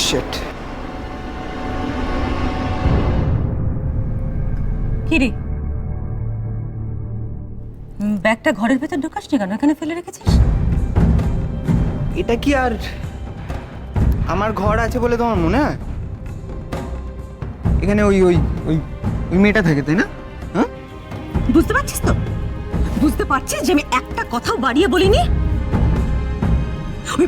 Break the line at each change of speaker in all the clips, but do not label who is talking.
Sheet.
কি রে, ব্যাগটা ঘরের ভেতর ঢুকাসনি কেন? এখানে ফেলে রেখেছিস?
এটা কি আর আমার ঘর আছে বলে তোমার মনে হয়? এখানে ওই ওই ওই ওই মেয়েটা থাকে, তাই না? হ্যাঁ,
বুঝতে পারছিস তো? বুঝতে পারছিস যে আমি একটা কথাও বাড়িয়ে বলিনি? ওই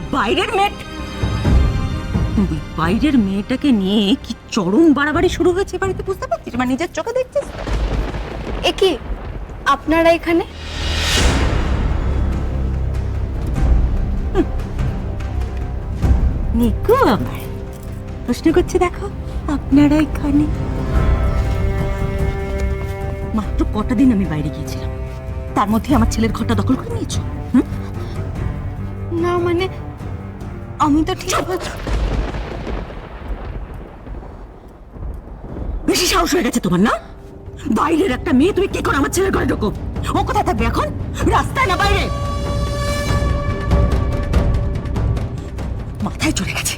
বাইরের মেয়েটাকে নিয়ে কি চরম বাড়াবাড়ি শুরু হয়েছে বাড়িতে, বুঝতে পারছিস? মানে নিজের চোখে দেখছিস।
এ কি আপনারা এখানে?
নিকু আমার প্রশ্ন করছে, দেখো আপনারা এখানে। মাত্র কটা দিন আমি বাইরে গিয়েছিলাম, তার মধ্যে আমার ছেলের ঘরটা দখল করে নিয়েছো।
না মানে আমি তো ঠিক
বেশি সাহস হয়ে গেছে তোমার, না? বাইরের একটা মেয়ে তুমি কি করে আমার ছেলের ঘরে ঢোকো? ও কোথায় থাকবে এখন? রাস্তায় না বাইরে? মাথায় চলে গেছে,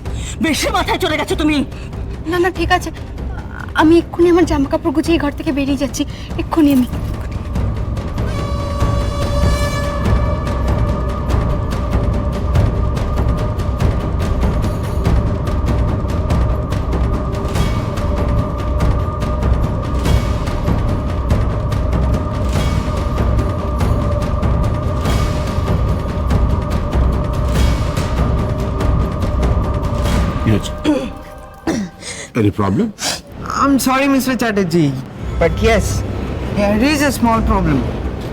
বেশি মাথায় চলে গেছে তুমি।
না না ঠিক আছে, আমি এক্ষুনি আমার জামা কাপড় গুছিয়ে ঘর থেকে বেরিয়ে যাচ্ছি, এক্ষুনি আমি।
Yes. Any problem?
I'm sorry, Mr. Chatterjee, but yes, there is a small problem.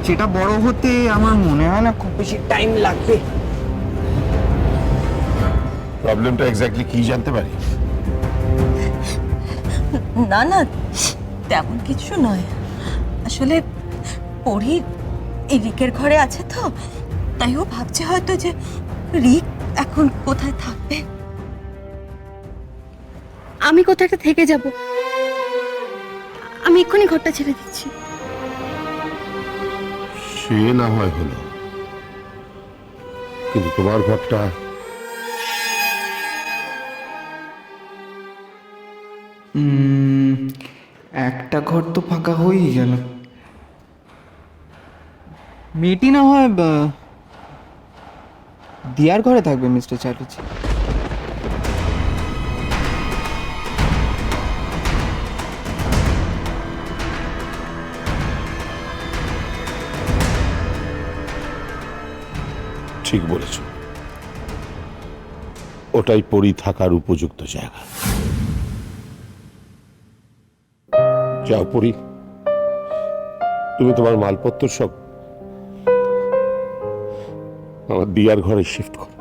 সেটা বড় হতে আমার মনে হয় না খুব বেশি টাইম লাগবে।
প্রবলেমটা এক্স্যাক্টলি কি জানতে পারি?
না না, তেমন কিছু নয়। আসলে পরি এই রিকের ঘরে আছে তো, তাই ও ভাবছে হয়তো যে রিক এখন কোথায় থাকবে।
আমি কোথাও একটা থেকে যাব, আমি এক্ষুনি ঘরটা ছেড়ে দিচ্ছি।
সে না হয় হলো, কিন্তু তোমার ঘরটা
একটা ঘর তো ফাঁকা হয়েই গেল। মেয়েটি না হয় দিয়ার ঘরে থাকবে, মিস্টার চ্যাটার্জি।
ঠিক বলেছ, ওটাই পরি থাকার উপযুক্ত জায়গা। যাও পরি, তুমি তোমার মালপত্র সব আমার দিয়ার ঘরে শিফট করো।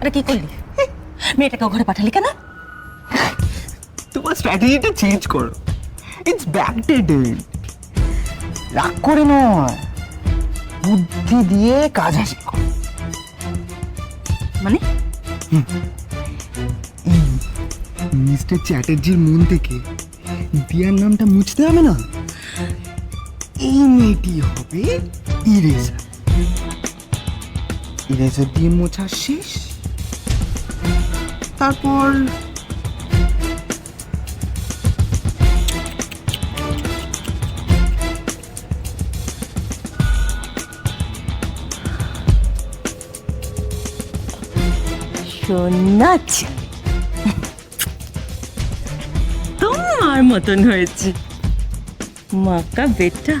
আরে কি করলি? মেয়েটাকে ঘরে পাঠালি কেন?
তোমার স্ট্র্যাটেজিটা চেঞ্জ করো, ইটস ব্যাকডেটেড। রাগ করে নয়, বুদ্ধি দিয়ে কাজ হাসিল করো।
মানে
মিস্টার চ্যাটার্জির মন থেকে দিয়ার নামটা মুছতে হবে না, এই মেয়েটি হবে ইরেজার। ইরেজার দিয়ে মোছা শেষ, তারপর
সোনাচ তোমার মতন হয়েছে মাকা বেটা।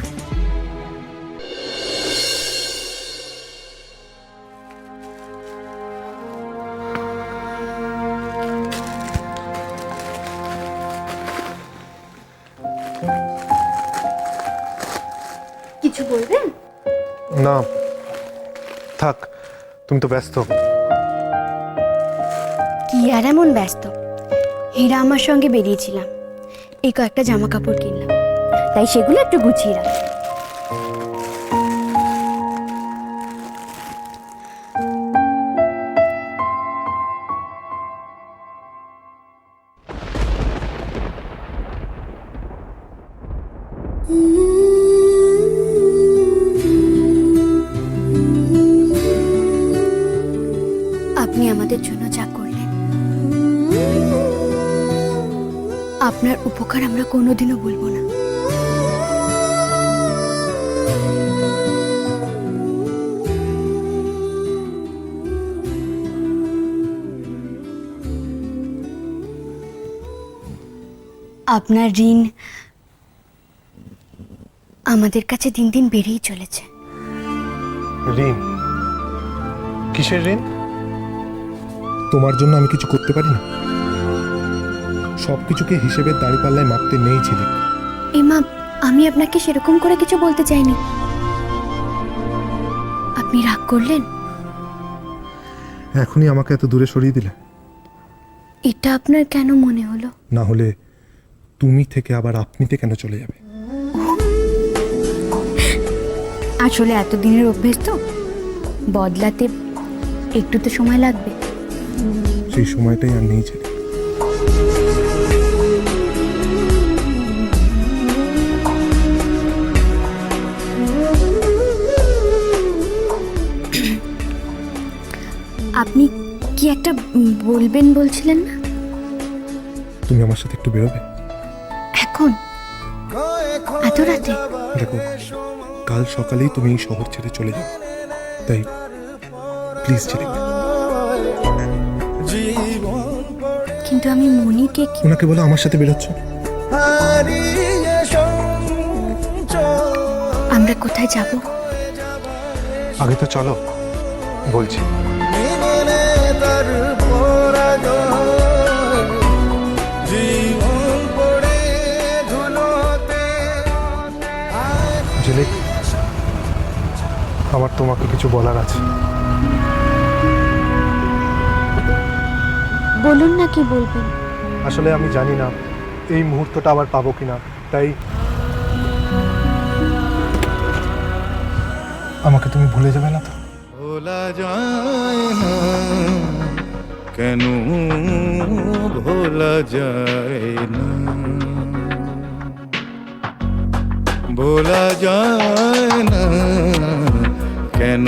কিছু বলবেন?
না থাক, তুমি তো ব্যস্ত।
কি আর এমন ব্যস্ত, হীরা আমার সঙ্গে বেরিয়েছিলাম, এই কয়েকটা জামা কাপড় কিনলাম, তাই সেগুলো একটু গুছিয়ে রাখ। আপনি আমাদের জন্য যা করলেন, আপনার উপকার আমরা কোনোদিনও ভুলব না। আপনার ঋণ আমাদের কাছে দিন দিন বেড়েই চলেছে।
ঋণ? কিসের ঋণ? তোমার জন্য আমি কিছু করতে পারি না? সবকিছুকে হিসেবের দাঁড়িপাল্লায় মাপতে নেই ছিলে।
এমা, আমি আপনাকে সেরকম করে কিছু বলতে চাইনি। আপনি রাগ করলেন?
এখনই আমাকে এত দূরে সরিয়ে দিলে।
এটা আপনার কেন মনে হলো?
না হলে তুমি থেকে আবার আপনিতে কেন চলে যাবে?
আসলে এতদিনের অভ্যেস তো, বদলাতে একটু তো সময় লাগবে।
সেই সময়টাই আর নেই ছিলে।
আপনি কি একটা বলবেন বলছিলেন না?
তুমি আমার সাথে একটু বেরোবে?
এখন? এত রাতে?
দেখো, কাল সকালেই তুমি এই শহর ছেড়ে চলে যাবে, তাই প্লিজ ছিলে।
কিন্তু আমি মনিকে
ওনাকে বলো আমার সাথে বেরোচ্ছ।
আমরা কোথায় যাব?
আগে তো চলো বলছি। জেলে, আমার তোমাকে কিছু বলার আছে।
বলুন না, কি বলবেন?
আসলে আমি জানি না এই মুহূর্তটা আবার পাবো কিনা, তাই আমাকে তুমি ভুলে যাবে না তো?
ভোলা যায় না কেন, ভোলা যায় না, ভোলা যায় না কেন,